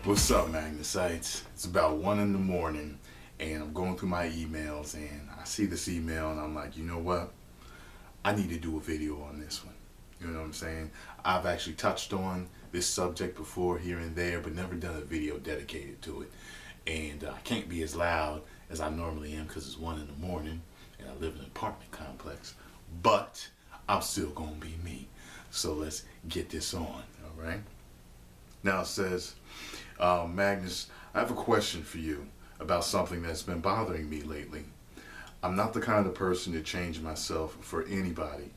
What's up, Magnus? It's about 1 in the morning, and I'm going through my emails, and I see this email, and I'm like, you know what? I need to do a video on this one. You know what I'm saying? I've actually touched on this subject before here and there, but never done a video dedicated to it. And I can't be as loud as I normally am because it's 1 in the morning, and I live in an apartment complex. But I'm still going to be me. So let's get this on, all right? Now it says, Magnus, I have a question for you about something that's been bothering me lately. I'm not the kind of person to change myself for anybody,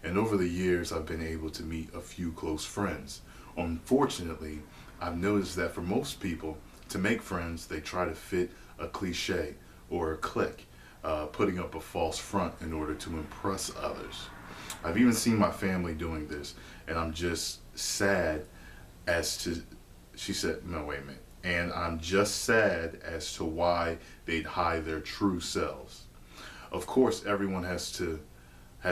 and over the years I've been able to meet a few close friends. Unfortunately, I've noticed that for most people, to make friends, they try to fit a cliche or a clique, putting up a false front in order to impress others. I've even seen my family doing this, and I'm just sad as to, she said, no, wait a minute. And I'm just sad as to why they'd hide their true selves. Of course, everyone has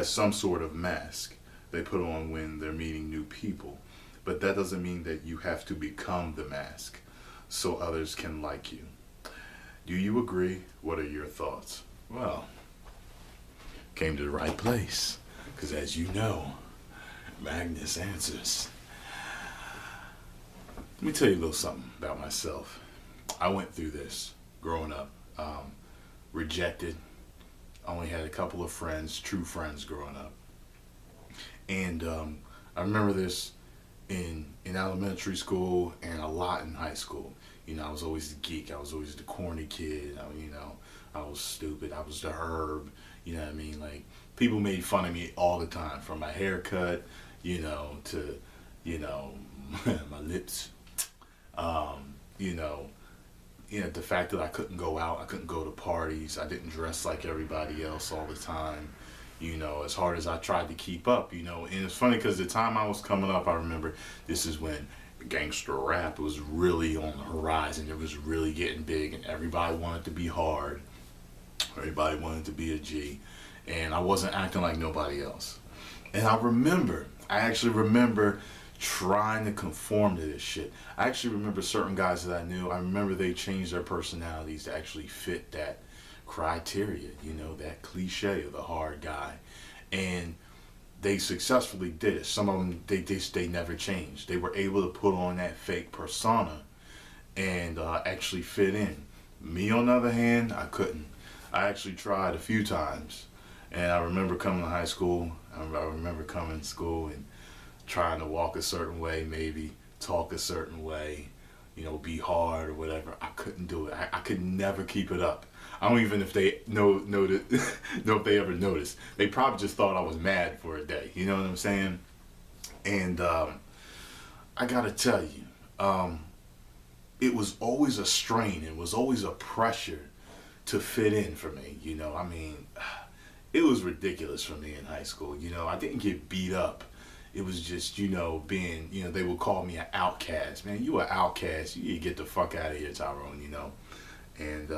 some sort of mask they put on when they're meeting new people. But that doesn't mean that you have to become the mask so others can like you. Do you agree? What are your thoughts? Well, came to the right place. Because as you know, Magnus answers. Let me tell you a little something about myself. I went through this growing up. Rejected. I only had a couple of friends, true friends growing up. And I remember this in elementary school and a lot in high school. You know, I was always the geek. I was always the corny kid. I was stupid. I was the herb. You know what I mean? Like, people made fun of me all the time, from my haircut, to, my lips. The fact that I couldn't go out, I couldn't go to parties, I didn't dress like everybody else all the time, as hard as I tried to keep up, and it's funny because the time I was coming up, I remember this is when gangster rap was really on the horizon. It was really getting big, and everybody wanted to be hard, everybody wanted to be a G, and I wasn't acting like nobody else. And I actually remember trying to conform to this shit. I actually remember certain guys that I knew, I remember they changed their personalities to actually fit that criteria, that cliche of the hard guy. And they successfully did it. Some of them, they never changed. They were able to put on that fake persona and actually fit in. Me, on the other hand, I couldn't. I actually tried a few times. And I remember coming to high school, I remember coming to school and trying to walk a certain way, maybe talk a certain way, be hard or whatever. I couldn't do it. I could never keep it up. I don't even if they know if they ever noticed. They probably just thought I was mad for a day. You know what I'm saying? And I gotta tell you, it was always a strain. It was always a pressure to fit in for me. It was ridiculous for me in high school. I didn't get beat up. It was just, being, they would call me an outcast. Man, you an outcast. You need to get the fuck out of here, Tyrone, And,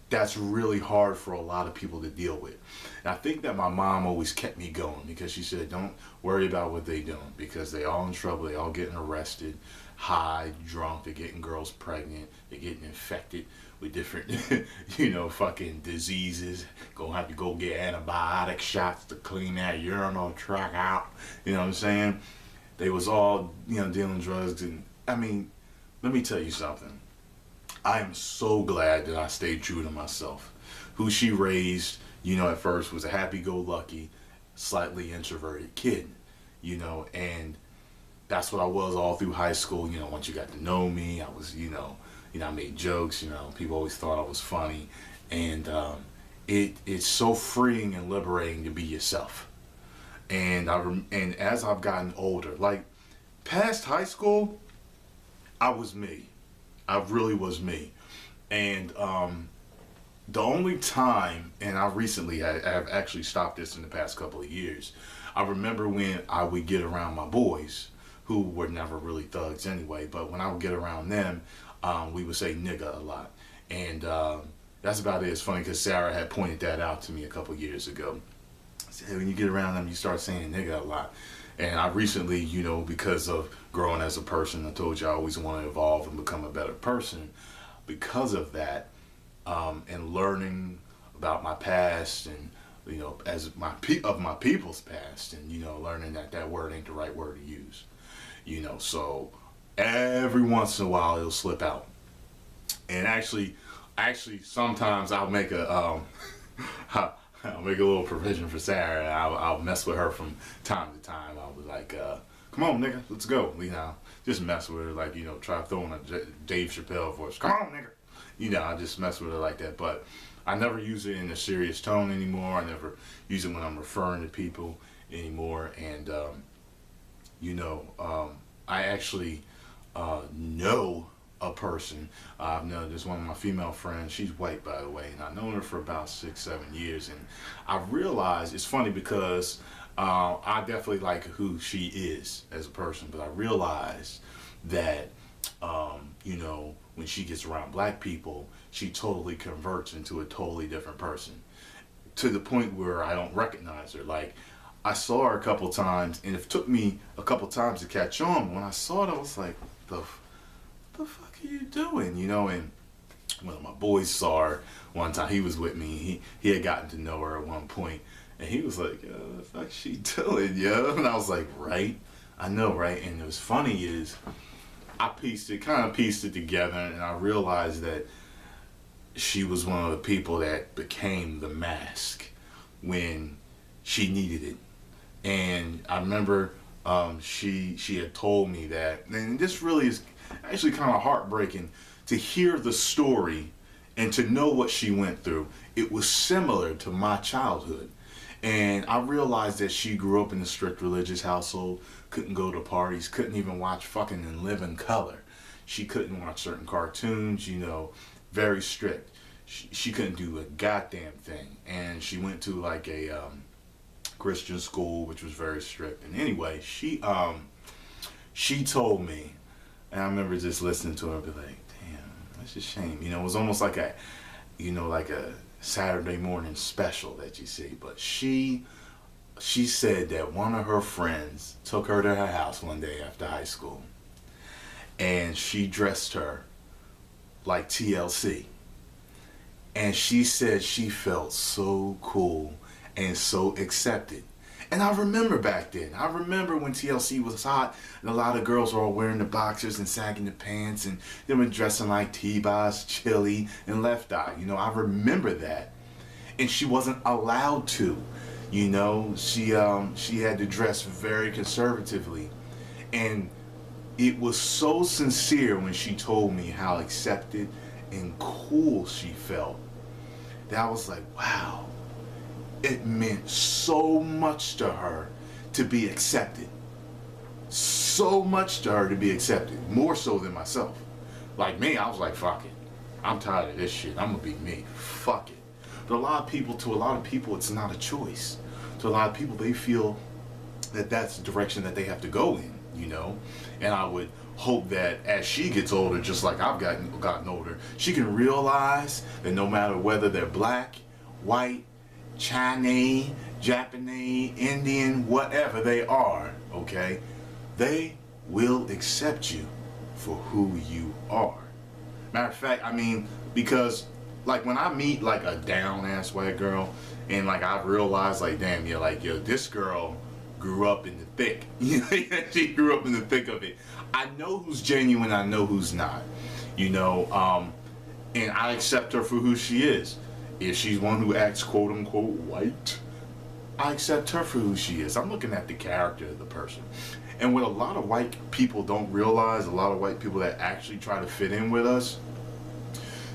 that's really hard for a lot of people to deal with. And I think that my mom always kept me going because she said, don't worry about what they doing because they all in trouble. They all getting arrested, high, drunk. They're getting girls pregnant. They're getting infected with different, fucking diseases. Gonna have to go get antibiotic shots to clean that urinal tract out. You know what I'm saying? They was all, dealing drugs. And let me tell you something. I am so glad that I stayed true to myself. Who she raised, at first was a happy-go-lucky, slightly introverted kid, and that's what I was all through high school. Once you got to know me, I was, I made jokes, people always thought I was funny, and it's so freeing and liberating to be yourself. And as I've gotten older, like past high school, I was me. I really was me. And the only time, and I have actually stopped this in the past couple of years, I remember when I would get around my boys, who were never really thugs anyway, but when I would get around them, we would say nigga a lot. And that's about it. It's funny because Sarah had pointed that out to me a couple years ago. She said, when you get around them, you start saying nigga a lot. And I recently, you know, because of growing as a person, I told you I always want to evolve and become a better person. Because of that, and learning about my past, and you know, as my people's past, and you know, learning that that word ain't the right word to use. You know, so every once in a while it'll slip out. And actually, sometimes I'll make a I'll make a little provision for Sarah. And I'll mess with her from time to time. I'll be like, "Come on, nigga, let's go." You know, just mess with her, like, you know, try throwing a Dave Chappelle voice. "Come on, nigga." You know, I just mess with her like that. But I never use it in a serious tone anymore. I never use it when I'm referring to people anymore. And you know, I actually know a person. I've known this one of my female friends. She's white, by the way, and I've known her for about 6-7 years. And I realized it's funny because I definitely like who she is as a person, but I realized that you know, when she gets around black people, she totally converts into a totally different person, to the point where I don't recognize her. Like, I saw her a couple times, and it took me a couple times to catch on. When I saw it, I was like, the fuck are you doing? You know, and one of my boys saw her one time. He was with me. He had gotten to know her at one point, and he was like, "Yo, what the fuck she doing, yo?" And I was like, "Right, I know, right?" And it was funny is I kind of pieced it together, and I realized that she was one of the people that became the mask when she needed it. And I remember she had told me that, and this really is actually kind of heartbreaking to hear the story and to know what she went through. It was similar to my childhood. And I realized that she grew up in a strict religious household, couldn't go to parties, couldn't even watch fucking In Living Color. She couldn't watch certain cartoons, you know, very strict. She couldn't do a goddamn thing. And she went to like a Christian school, which was very strict. And anyway, she told me, and I remember just listening to her, be like, "Damn, that's a shame." You know, it was almost like a, you know, like a Saturday morning special that you see. But she said that one of her friends took her to her house one day after high school, and she dressed her like TLC. And she said she felt so cool and so accepted. And I remember back then. I remember when TLC was hot and a lot of girls were all wearing the boxers and sagging the pants, and they were dressing like T-Boz, Chili, and Left Eye. You know, I remember that. And she wasn't allowed to. You know, she had to dress very conservatively. And it was so sincere when she told me how accepted and cool she felt, that I was like, wow. It meant so much to her to be accepted. So much to her to be accepted. More so than myself. Like me, I was like, fuck it. I'm tired of this shit. I'm gonna be me. Fuck it. But to a lot of people, it's not a choice. To a lot of people, they feel that that's the direction that they have to go in, you know? And I would hope that as she gets older, just like I've gotten older, she can realize that no matter whether they're black, white, Chinese, Japanese, Indian, whatever they are, okay, they will accept you for who you are. Matter of fact, I mean, because like when I meet like a down ass white girl, and like I realize like, damn, you're like, yo, this girl grew up in the thick. You know, she grew up in the thick of it. I know who's genuine, I know who's not. You know, and I accept her for who she is. If she's one who acts quote unquote white, I accept her for who she is. I'm looking at the character of the person. And what a lot of white people don't realize, a lot of white people that actually try to fit in with us,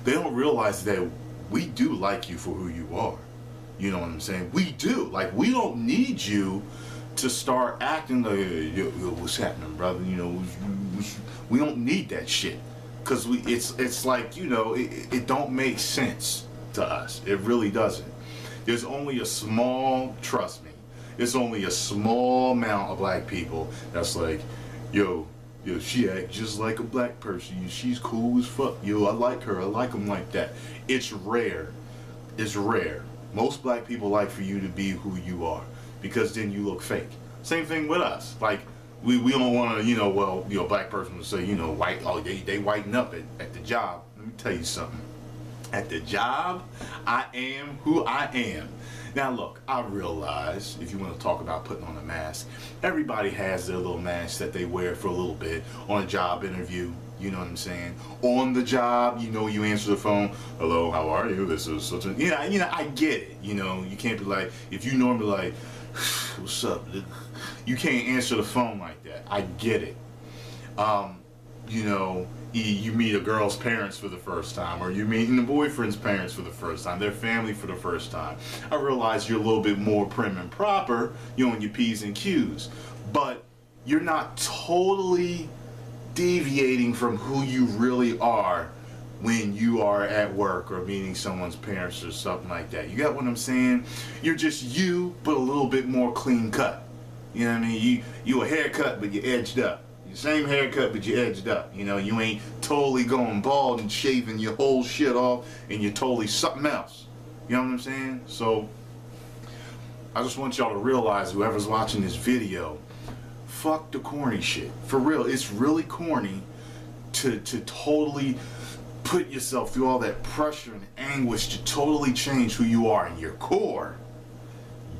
they don't realize that we do like you for who you are. You know what I'm saying? We do. Like, we don't need you to start acting like, yo, what's happening, brother? You know, we don't need that shit. Because it's like, you know, it don't make sense to us. It really doesn't. There's only a small, trust me, it's only a small amount of black people that's like, yo, she act just like a black person. She's cool as fuck. Yo, I like her. I like them like that. It's rare. It's rare. Most black people like for you to be who you are, because then you look fake. Same thing with us. Like, we don't want to, a black person would say, white, oh, they whiten up at the job. Let me tell you something. At the job, I am who I am. Now look, I realize if you want to talk about putting on a mask, everybody has their little mask that they wear for a little bit on a job interview. You know what I'm saying? On the job, you answer the phone. Hello, how are you? This is such a, I get it. You can't be like, if you normally like, what's up? You can't answer the phone like that. I get it. You meet a girl's parents for the first time, or you're meeting the boyfriend's parents for the first time, their family for the first time. I realize you're a little bit more prim and proper, on your P's and Q's, but you're not totally deviating from who you really are when you are at work or meeting someone's parents or something like that. You got what I'm saying? You're just you, but a little bit more clean cut. You know what I mean? You a haircut, but you edged up. Same haircut, but you edged up. You ain't totally going bald and shaving your whole shit off and you're totally something else. You know what I'm saying? So I just want y'all to realize, whoever's watching this video, fuck the corny shit. For real, it's really corny to totally put yourself through all that pressure and anguish to totally change who you are in your core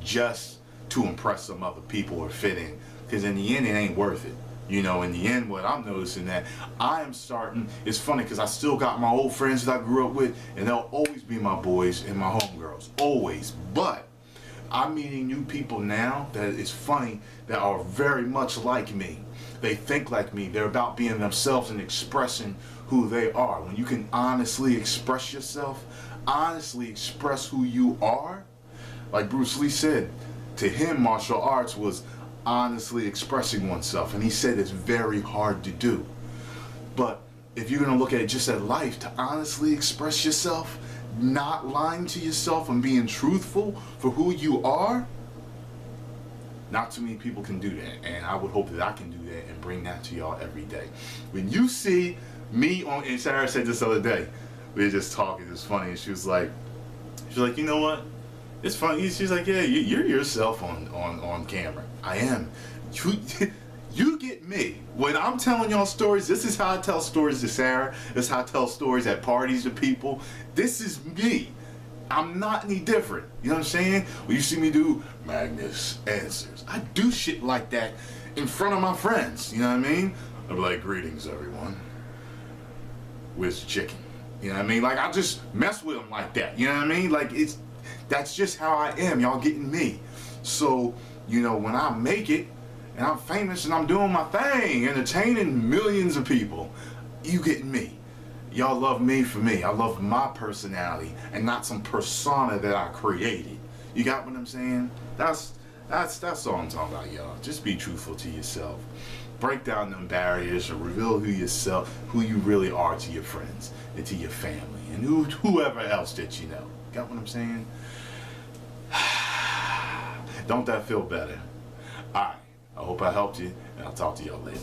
just to impress some other people or fit in. Because in the end, it ain't worth it. In the end, what I'm noticing that I am starting, it's funny because I still got my old friends that I grew up with, and they'll always be my boys and my homegirls, always. But I'm meeting new people now that is funny, that are very much like me. They think like me. They're about being themselves and expressing who they are. When you can honestly express yourself, honestly express who you are, like Bruce Lee said, to him, martial arts was honestly expressing oneself, and he said it's very hard to do. But if you're going to look at it just at life, to honestly express yourself, not lying to yourself and being truthful for who you are, not too many people can do that, and I would hope that I can do that and bring that to y'all every day. When you see me on, and Sarah said this the other day, we were just talking, it was funny, and she was like, you know what? It's funny. She's like, yeah, you're yourself on camera. I am. You get me. When I'm telling y'all stories, this is how I tell stories to Sarah. This is how I tell stories at parties to people. This is me. I'm not any different. You know what I'm saying? When you see me do Magnus answers, I do shit like that in front of my friends. You know what I mean? I'll be like, greetings, everyone. Where's the chicken? You know what I mean? Like, I just mess with them like that. You know what I mean? Like, that's just how I am. Y'all getting me. So, when I make it and I'm famous and I'm doing my thing, entertaining millions of people, you getting me. Y'all love me for me. I love my personality and not some persona that I created. You got what I'm saying? That's all I'm talking about, y'all. Just be truthful to yourself. Break down them barriers and reveal who you really are to your friends and to your family and whoever else that you know. Got what I'm saying? Don't that feel better? Alright, I hope I helped you, and I'll talk to y'all later.